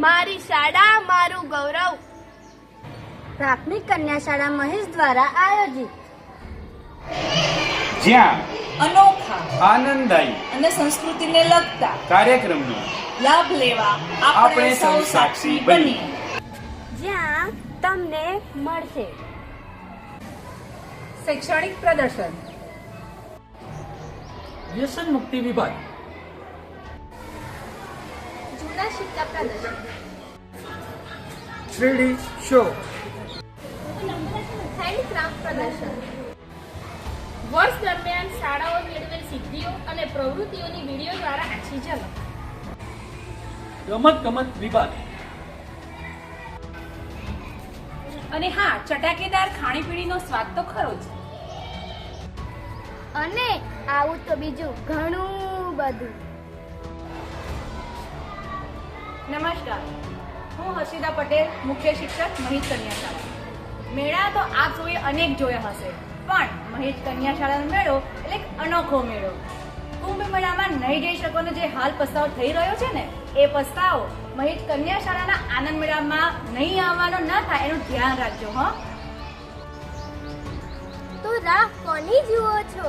મારી શાળા મારું ગૌરવ. પ્રાથમિક કન્યા શાળા મહેશ દ્વારા આયોજિત જ્યાં અનોખા આનંદદાયી અને સંસ્કૃતિને લગતા કાર્યક્રમનો લાભ લેવા આપણે સૌ સાક્ષી બનીએ. જ્યાં તમને મળશે શૈક્ષણિક પ્રદર્શન, વ્યસન મુક્તિ વિભાગ, જૂના સિક્કા પ્રદર્શન, 3D શો, હેન્ડક્રાફ્ટ પ્રદર્શન. વર્ષ દરમિયાન શાળાઓ મેળવેલ સિદ્ધિઓ અને પ્રવૃત્તિઓની વિડીયો દ્વારા આછી ઝલક. રમત વિભાગ, અને હા, ચટાકેદાર ખાણીપીણીનો સ્વાદ તો ખરો જ. અને આવું તો બીજું ઘણું બધું. નમસ્કાર, હું હર્ષિતા પટેલ, મુખ્ય શિક્ષક, મહેશ કન્યા શાળા. મેળા તો આપ સૌએ અનેક જોયા હશે, પણ મહેશ કન્યા શાળાનો મેળો એટલે એક અનોખો મેળો. કુંભ મેળામાં નહીં જઈ શકો ને જે હાલ પસ્તાવો થઈ રહ્યો છે ને, એ પસ્તાવો મહેશ કન્યા શાળાના આનંદ મેળામાં નહીં આવવાનો ન થાય એનું ધ્યાન રાખજો. તો રાહ કોની જુઓ છો?